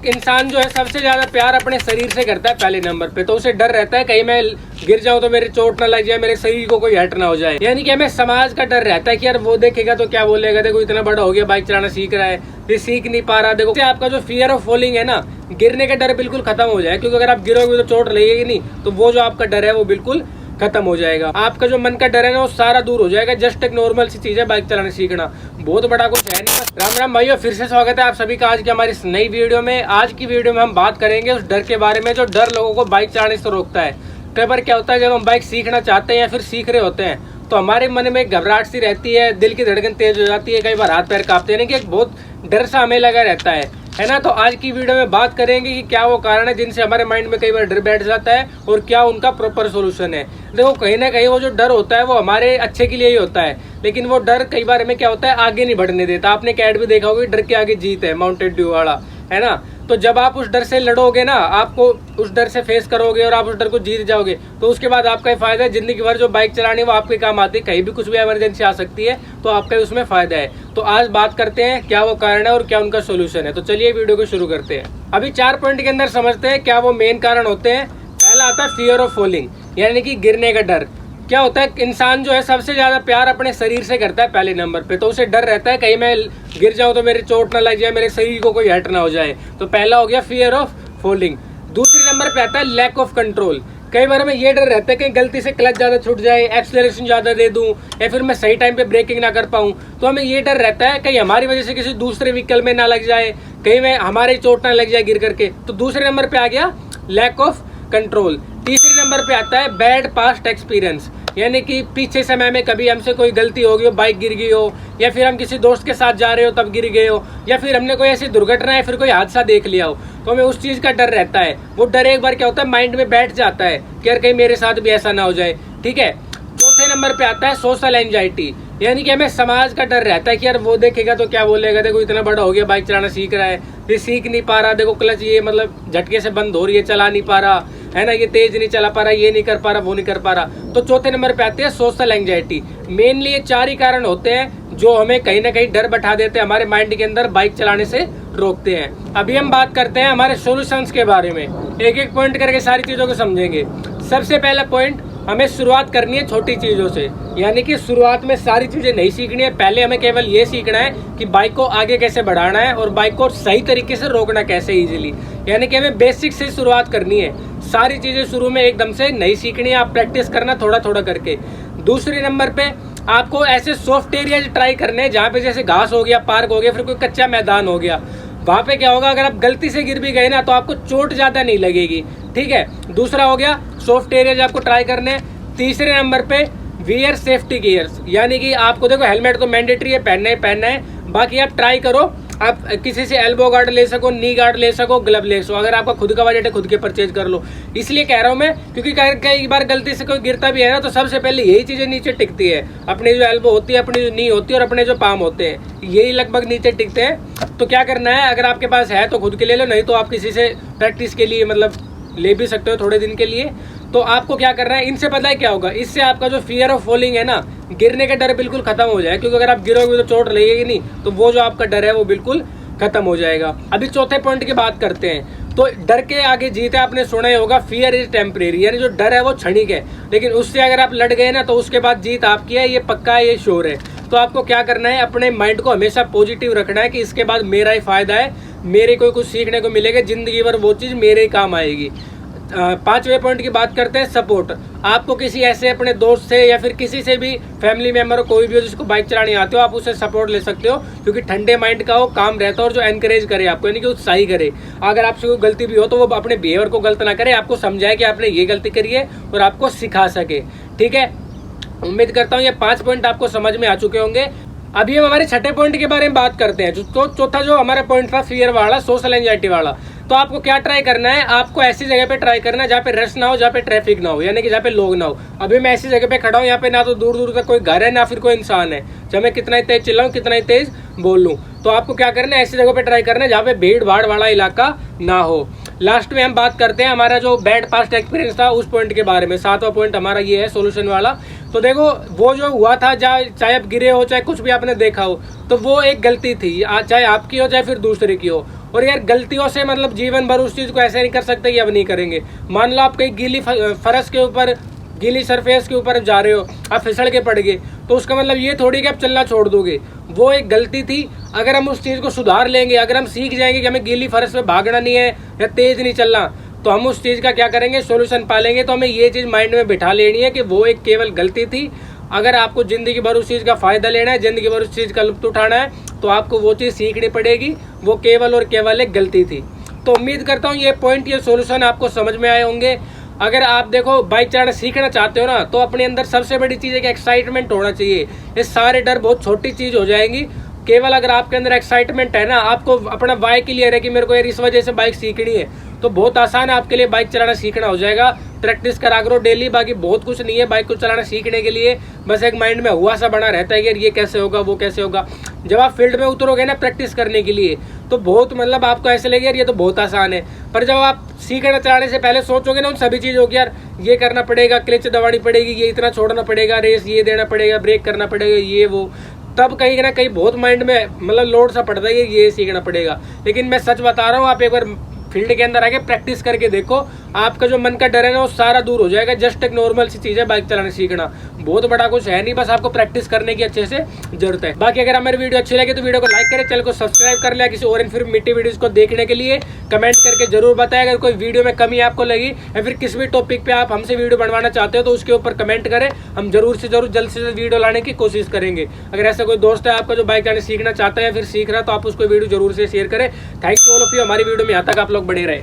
इंसान जो है सबसे ज्यादा प्यार अपने शरीर से करता है पहले नंबर पे। तो उसे डर रहता है कहीं मैं गिर जाऊं तो मेरे चोट ना लग जाए, मेरे शरीर को कोई हर्ट ना हो जाए। यानी कि हमें समाज का डर रहता है कि यार वो देखेगा तो क्या बोलेगा, देखो इतना बड़ा हो गया बाइक चलाना सीख रहा है, ये सीख नहीं पा रहा। देखो आपका जो फियर ऑफ फॉलिंग है ना, गिरने का डर बिल्कुल खत्म हो जाए। क्योंकि अगर आप गिरोगे तो चोट लगेगी नहीं, तो वो जो आपका डर है वो बिल्कुल खत्म हो जाएगा। आपका जो मन का डर है ना वो सारा दूर हो जाएगा। जस्ट एक नॉर्मल सी चीज है बाइक चलाने सीखना, बहुत बड़ा कुछ है नहीं। राम राम भाइयों, फिर से स्वागत है आप सभी का आज की हमारी इस नई वीडियो में। आज की वीडियो में हम बात करेंगे उस डर के बारे में जो डर लोगों को बाइक चलाने से रोकता है। कई बार क्या होता है, जब हम बाइक सीखना चाहते हैं या फिर सीख रहे होते हैं तो हमारे मन में घबराहट सी रहती है, दिल की धड़कन तेज हो जाती है, कई बार हाथ पैर कांपते हैं, कि एक बहुत डर सा हमें लगा रहता है ना। तो आज की वीडियो में बात करेंगे कि क्या वो कारण है जिनसे हमारे माइंड में कई बार डर बैठ जाता है और क्या उनका प्रॉपर सोल्यूशन है। देखो कहीं ना कहीं वो जो डर होता है वो हमारे अच्छे के लिए ही होता है, लेकिन वो डर कई बार हमें क्या होता है आगे नहीं बढ़ने देता। आपने एक ऐड भी देखा होगा, डर के आगे जीत है, माउंटेन ड्यू वाला, है ना। तो जब आप उस डर से लड़ोगे ना, आपको उस डर से फेस करोगे और आप उस डर को जीत जाओगे, तो उसके बाद आपका फायदा है। जिंदगी भर जो बाइक चलानी है वो आपके काम आती है, कहीं भी कुछ भी इमरजेंसी आ सकती है तो आपका उसमें फायदा है। तो आज बात करते हैं क्या वो कारण है और क्या उनका सोल्यूशन है। तो चलिए वीडियो को शुरू करते हैं। अभी 4 पॉइंट के अंदर समझते हैं क्या वो मेन कारण होते हैं। पहला आता है फियर ऑफ फॉलिंग, यानी कि गिरने का डर। क्या होता है, इंसान जो है सबसे ज्यादा प्यार अपने शरीर से करता है पहले नंबर पे। तो उसे डर रहता है कहीं मैं गिर जाऊं तो मेरे चोट ना लग जाए, मेरे शरीर को कोई हर्ट ना हो जाए। तो पहला हो गया फियर ऑफ फॉलिंग। दूसरे नंबर पे आता है लैक ऑफ कंट्रोल। कई बार हमें ये डर रहता है कि गलती से क्लच ज्यादा छूट जाए, एक्सेलरेशन ज्यादा दे दूं, या फिर मैं सही टाइम पे ब्रेकिंग ना कर पाऊं। तो हमें ये डर रहता है कहीं हमारी वजह से किसी दूसरे व्हीकल में ना लग जाए, कहीं में हमारे चोट ना लग जाए गिर करके। तो दूसरे नंबर पे आ गया लैक ऑफ कंट्रोल। तीसरे नंबर पे आता है बैड पास्ट एक्सपीरियंस, यानी कि पीछे समय में कभी हमसे कोई गलती हो गई हो, बाइक गिर गई हो, या फिर हम किसी दोस्त के साथ जा रहे हो तब गिर गए हो, या फिर हमने कोई ऐसी दुर्घटना या फिर कोई हादसा देख लिया हो, तो हमें उस चीज का डर रहता है। वो डर एक बार क्या होता है माइंड में बैठ जाता है कि यार कहीं मेरे साथ भी ऐसा ना हो जाए, ठीक है। चौथे नंबर पे आता है सोशल एंजाइटी, यानी कि हमें समाज का डर रहता है कि यार वो देखेगा तो क्या बोलेगा, देखो इतना बड़ा हो गया बाइक चलाना सीख रहा है, ये सीख नहीं पा रहा, देखो क्लच ये मतलब झटके से बंद हो रही है, चला नहीं पा रहा, है ना, ये तेज नहीं चला पा रहा, ये नहीं कर पा रहा, वो नहीं कर पा रहा। तो चौथे नंबर पे आते हैं सोशल एंजाइटी। मेनली ये 4 ही कारण होते हैं जो हमें कहीं ना कहीं डर बैठा देते हैं, हमारे माइंड के अंदर बाइक चलाने से रोकते हैं। अभी हम बात करते हैं हमारे सॉल्यूशंस के बारे में, एक एक पॉइंट करके सारी चीजों को समझेंगे। सबसे पहला पॉइंट, हमें शुरुआत करनी है छोटी चीजों से, यानी कि शुरुआत में सारी चीजें नहीं सीखनी है। पहले हमें केवल ये सीखना है कि बाइक को आगे कैसे बढ़ाना है और बाइक को सही तरीके से रोकना कैसे इजीली, यानी कि हमें बेसिक से शुरुआत करनी है। सारी चीजें शुरू में एकदम से नहीं सीखनी है, आप प्रैक्टिस करना थोड़ा थोड़ा करके। दूसरे नंबर पे आपको ऐसे सॉफ्ट एरिया ट्राई करने हैं जहाँ पे जैसे घास हो गया, पार्क हो गया, फिर कोई कच्चा मैदान हो गया। वहां पे क्या होगा, अगर आप गलती से गिर भी गए ना तो आपको चोट ज्यादा नहीं लगेगी, ठीक है। दूसरा हो गया सॉफ्ट एरिया आपको ट्राई करने। तीसरे नंबर पे वियर सेफ्टी गियर्स, यानी कि आपको देखो हेलमेट तो मैंडेटरी है, पहनना है। बाकी आप ट्राई करो आप किसी से एल्बो गार्ड ले सको, नी गार्ड ले सको, ग्लव ले सको। अगर आपका खुद का बजट है खुद के परचेज कर लो। इसलिए कह रहा हूं मैं, क्योंकि कई बार गलती से कोई गिरता भी है ना तो सबसे पहले यही चीजें नीचे टिकती है, अपनी जो एल्बो होती है, अपनी जो नी होती है और अपने जो पाम होते हैं, यही लगभग नीचे टिकते हैं। तो क्या करना है, अगर आपके पास है तो खुद के ले लो, नहीं तो आप किसी से प्रैक्टिस के लिए मतलब ले भी सकते हो थोड़े दिन के लिए। तो आपको क्या करना है, इनसे पता है क्या होगा, इससे आपका जो फियर ऑफ फॉलिंग है ना, गिरने का डर बिल्कुल खत्म हो जाए। क्योंकि अगर आप गिरोगे तो चोट लगेगी नहीं, तो वो जो आपका डर है वो बिल्कुल खत्म हो जाएगा। अभी चौथे पॉइंट की बात करते हैं। तो डर के आगे जीत है, आपने सुना ही होगा, फियर इज टेम्परेरी, यानी जो डर है वो क्षणिक है, लेकिन उससे अगर आप लड़ गए ना तो उसके बाद जीत आपकी है, ये पक्का है, ये श्योर है। तो आपको क्या करना है, अपने माइंड को हमेशा पॉजिटिव रखना है कि इसके बाद मेरा ही फायदा है, मेरे को कुछ सीखने को मिलेगा, जिंदगी भर वो चीज मेरे ही काम आएगी। 5वें पॉइंट की बात करते हैं सपोर्ट। आपको किसी ऐसे अपने दोस्त से या फिर किसी से भी, फैमिली मेंबर कोई भी हो जिसको बाइक चलानी आते हो, आप उससे सपोर्ट ले सकते हो, क्योंकि ठंडे माइंड का वो काम रहता है और जो एनकरेज करे आपको, यानी कि उत्साही करे। अगर आपसे कोई गलती भी हो तो वो अपने बिहेवियर को गलत ना करे, आपको समझाए कि आपने ये गलती करी है और आपको सिखा सके, ठीक है। उम्मीद करता हूँ ये 5 पॉइंट आपको समझ में आ चुके होंगे। अभी हम हमारे छठे पॉइंट के बारे में बात करते हैं। तो चौथा जो हमारा पॉइंट था फियर वाला, सोशल एंजाइटी वाला। तो आपको क्या ट्राई करना है, आपको ऐसी जगह पे ट्राई करना है जहाँ पे रश ना हो, जहाँ पे ट्रैफिक ना हो, यानी कि जहाँ पे लोग ना हो। अभी मैं ऐसी जगह पे खड़ा हूँ, यहाँ पे ना तो दूर दूर तक कोई घर है ना फिर कोई इंसान है, जब मैं कितना ही तेज चिल्लाऊं, कितना ही तेज बोल लूं। तो आपको क्या करना है, ऐसी जगह पे ट्राई करना है जहाँ पे भीड़ भाड़ वाला इलाका ना हो। लास्ट में हम बात करते हैं हमारा जो बैड पास्ट एक्सपीरियंस था उस पॉइंट के बारे में। 7वां पॉइंट हमारा ये है सोल्यूशन वाला। तो देखो वो जो हुआ था, चाहे आप गिरे हो, चाहे कुछ भी आपने देखा हो, तो वो एक गलती थी, चाहे आपकी हो चाहे फिर दूसरे की हो। और यार गलतियों से मतलब जीवन भर उस चीज को ऐसे नहीं कर सकते कि अब नहीं करेंगे। मान लो आप कहीं गीली फरस के ऊपर, गीली सरफेस के ऊपर जा रहे हो, आप फिसल के पड़ गए, तो उसका मतलब ये थोड़ी कि आप चलना छोड़ दोगे। वो एक गलती थी। अगर हम उस चीज को सुधार लेंगे, अगर हम सीख जाएंगे कि हमें गीली फरस पे भागना नहीं है या तेज नहीं चलना, तो हम उस चीज का क्या करेंगे, सोल्यूशन पालेंगे। तो हमें ये चीज माइंड में बिठा लेनी है कि वो एक केवल गलती थी। अगर आपको जिंदगी भर उस चीज का फायदा लेना है, जिंदगी भर उस चीज का लुत्फ उठाना है, तो आपको वो चीज सीखनी पड़ेगी। वो केवल और केवल एक गलती थी। तो उम्मीद करता हूँ ये पॉइंट, ये सोल्यूशन आपको समझ में आए होंगे। अगर आप देखो बाइक चलाना सीखना चाहते हो ना, तो अपने अंदर सबसे बड़ी चीज है कि एक्साइटमेंट होना चाहिए। ये सारे डर बहुत छोटी चीज हो जाएंगी। केवल अगर आपके अंदर एक्साइटमेंट है ना, आपको अपना वाई क्लियर है कि मेरे को यार इस वजह से बाइक सीखनी है, तो बहुत आसान है आपके लिए बाइक चलाना सीखना हो जाएगा। प्रैक्टिस करा करो डेली, बाकी बहुत कुछ नहीं है बाइक को चलाना सीखने के लिए। बस एक माइंड में हुआ सा बना रहता है कि ये कैसे होगा, वो कैसे होगा। जब आप फील्ड में उतरोगे ना प्रैक्टिस करने के लिए, तो बहुत मतलब आपको ऐसे लगेगा यार ये तो बहुत आसान है। पर जब आप सीखना चलाने से पहले सोचोगे ना उन सभी चीज़ों की, यार ये करना पड़ेगा, क्लच दबानी पड़ेगी, ये इतना छोड़ना पड़ेगा, रेस ये देना पड़ेगा, ब्रेक करना पड़ेगा, ये वो, तब कहीं ना कहीं बहुत माइंड में मतलब लोड सा पड़ता है कि ये सीखना पड़ेगा। लेकिन मैं सच बता रहा हूँ, आप एक बार फील्ड के अंदर आके प्रैक्टिस करके देखो, आपका जो मन का डर है ना वो सारा दूर हो जाएगा। जस्ट एक नॉर्मल सी चीज है बाइक चलाना सीखना, बहुत बड़ा कुछ है नहीं, बस आपको प्रैक्टिस करने की अच्छे से जरूरत है। बाकी अगर हमारी वीडियो अच्छी लगे तो वीडियो को लाइक करें, चैनल को सब्सक्राइब कर लिया। किसी और इन्फॉर्मेटिव वीडियोस को देखने के लिए कमेंट करके जरूर बताएं। अगर कोई वीडियो में कमी आपको लगी या फिर किसी भी टॉपिक पे आप हमसे वीडियो बनवाना चाहते हो, तो उसके ऊपर कमेंट करें। हम जरूर से जरूर जल्द से जल्द वीडियो लाने की कोशिश करेंगे। अगर ऐसा कोई दोस्त है आपका जो बाइक चलाना सीखना चाहता है या फिर सीख रहा है, तो आप उसको वीडियो जरूर से शेयर करें। Thank you all of you. हमारी वीडियो में यहाँ तक आप लोग बने रहे।